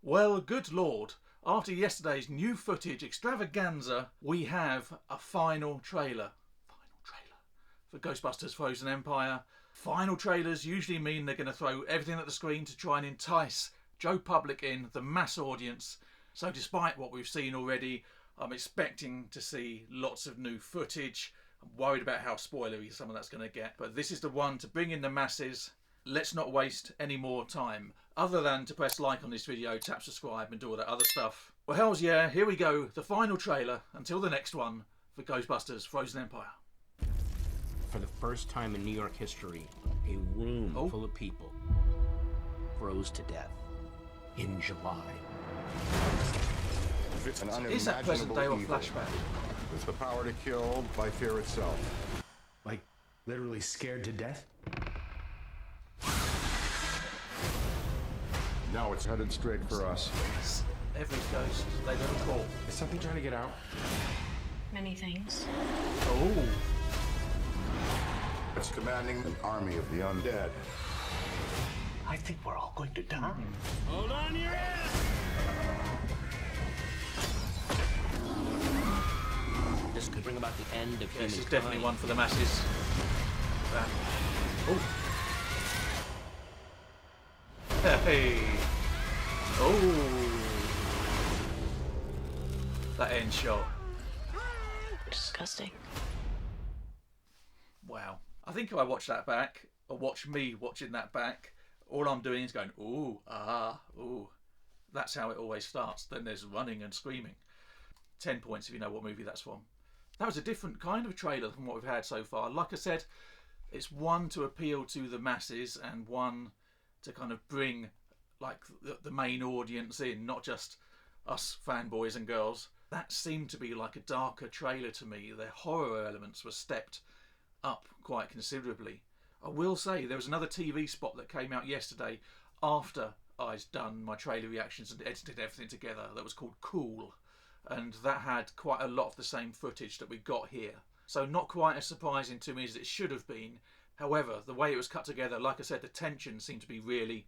Well, good lord, after yesterday's new footage extravaganza, we have a final trailer. For Ghostbusters Frozen Empire. Final trailers usually mean they're going to throw everything at the screen to try and entice Joe Public in, the mass audience. So despite what we've seen already, I'm expecting to see lots of new footage. I'm worried about how spoilery some of that's going to get. But this is the one to bring in the masses. Let's not waste any more time, other than to press like on this video, tap subscribe and do all that other stuff. Well, hells yeah, here we go, the final trailer, until the next one, for Ghostbusters Frozen Empire. For the first time in New York history, a room full of people froze to death in July. It's an Is that present day or evil. flashback? With the power to kill by fear itself. Like, literally scared to death? Now it's headed straight for us. Every ghost they've ever caught. Is something trying to get out? Many things. Oh, It's commanding an army of the undead. I think we're all going to die. Hold on your ass! This could bring about the end of humankind. this is definitely one for the masses. Oh. Hey. Oh. That end shot. Disgusting. Wow. I think if I watch that back, or watch me watching that back, all I'm doing is going, ooh, ah, ooh. That's how it always starts. Then there's running and screaming. 10 points if you know what movie that's from. That was a different kind of trailer from what we've had so far. Like I said, it's one to appeal to the masses and one to kind of bring like the main audience in, not just us fanboys and girls. That seemed to be like a darker trailer to me. The horror elements were stepped up quite considerably. I will say there was another TV spot that came out yesterday after I'd done my trailer reactions and edited everything together that was called Cool, and that had quite a lot of the same footage that we got here. So not quite as surprising to me as it should have been. However, the way it was cut together, like I said, the tension seemed to be really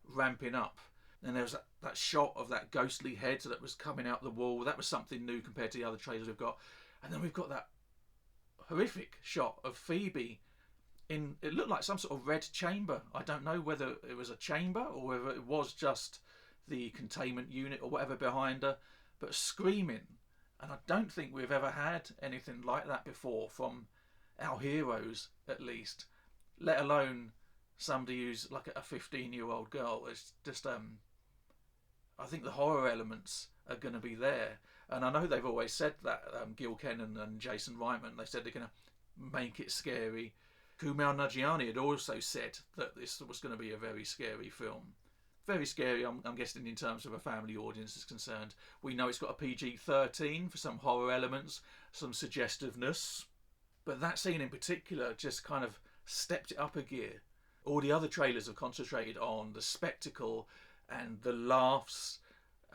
ramping up. And there was that shot of that ghostly head that was coming out the wall. That was something new compared to the other trailers we've got. And then we've got that horrific shot of Phoebe in, it looked like some sort of red chamber. I don't know whether it was a chamber or whether it was just the containment unit or whatever behind her, but screaming. And I don't think we've ever had anything like that before from our heroes, at least, let alone somebody who's like a 15-year-old girl. It's just I think the horror elements are going to be there, and I know they've always said that, Gil Kennan and Jason Reitman, they said they're going to make it scary. Kumail Nanjiani had also said that this was going to be a very scary film. Very scary, I'm guessing, in terms of a family audience is concerned. We know it's got a PG-13 for some horror elements, some suggestiveness, but that scene in particular just kind of stepped it up a gear. All the other trailers have concentrated on the spectacle and the laughs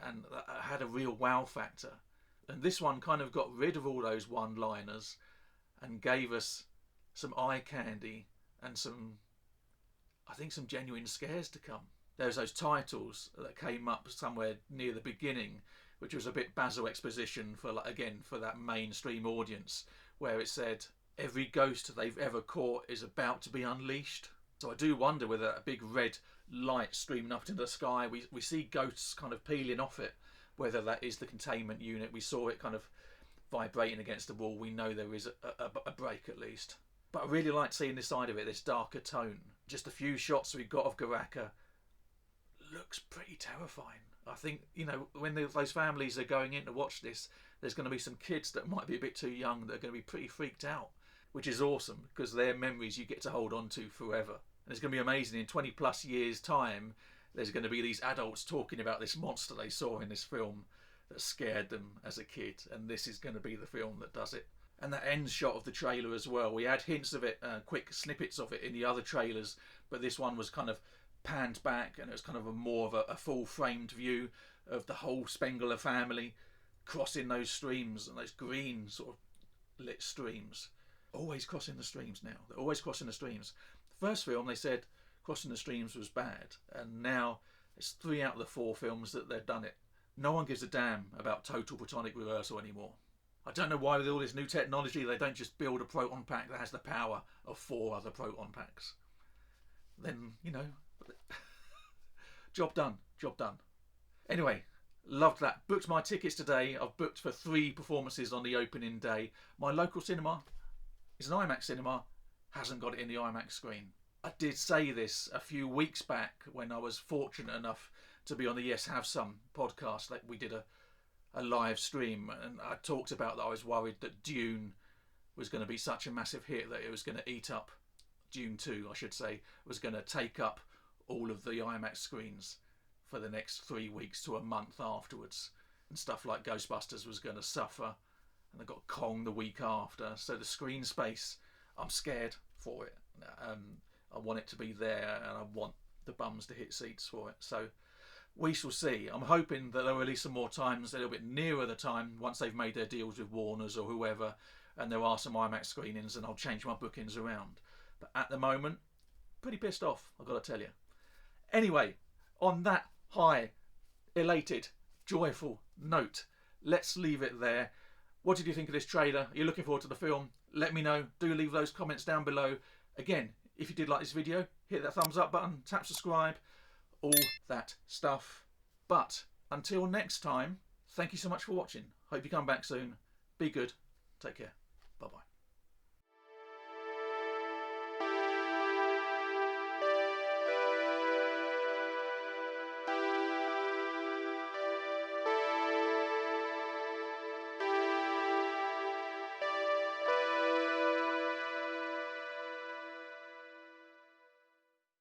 and had a real wow factor. And this one kind of got rid of all those one-liners and gave us some eye candy and some genuine scares to come. There's those titles that came up somewhere near the beginning, which was a bit Basil exposition for, like, again, for that mainstream audience, where it said, every ghost they've ever caught is about to be unleashed. So I do wonder whether a big red light streaming up into the sky, we see ghosts kind of peeling off it, whether that is the containment unit. We saw it kind of vibrating against the wall. We know there is a break at least. But I really like seeing this side of it, this darker tone. Just a few shots we got of Garaka looks pretty terrifying. I think, you know, when those families are going in to watch this, there's going to be some kids that might be a bit too young that are going to be pretty freaked out, which is awesome because they're memories you get to hold on to forever. And it's going to be amazing in 20 plus years time, there's going to be these adults talking about this monster they saw in this film that scared them as a kid, and this is going to be the film that does it. And that end shot of the trailer as well, we had hints of it, quick snippets of it in the other trailers, but this one was kind of panned back and it was kind of more of a full framed view of the whole Spengler family crossing those streams, and those green sort of lit streams. Always crossing the streams now. They're always crossing the streams. The first film they said crossing the streams was bad, and now It's 3 out of the 4 films that they've done it. No one gives a damn about total protonic reversal anymore. I don't know why with all this new technology they don't just build a proton pack that has the power of 4 other proton packs. Then, you know, job done, job done. Anyway, loved that. Booked my tickets today. I've booked for 3 performances on the opening day. My local cinema is an IMAX cinema, hasn't got it in the IMAX screen. I did say this a few weeks back when I was fortunate enough to be on the Yes Have Some podcast. Like, we did a live stream, and I talked about that I was worried that Dune was going to be such a massive hit that it was going to eat up, Dune 2 I should say, was going to take up all of the IMAX screens for the next 3 weeks to a month afterwards, and stuff like Ghostbusters was going to suffer, and I got Kong the week after. So the screen space, I'm scared for it. I want it to be there, and I want the bums to hit seats for it. So we shall see. I'm hoping that they'll release some more times a little bit nearer the time once they've made their deals with Warners or whoever, and there are some IMAX screenings, and I'll change my bookings around. But at the moment, pretty pissed off, I've got to tell you. Anyway, on that high, elated, joyful note, let's leave it there. What did you think of this trailer? Are you looking forward to the film? Let me know. Do leave those comments down below. Again, if you did like this video, hit that thumbs up button, tap subscribe, all that stuff. But until next time, thank you so much for watching. Hope you come back soon. Be good. Take care. Bye-bye.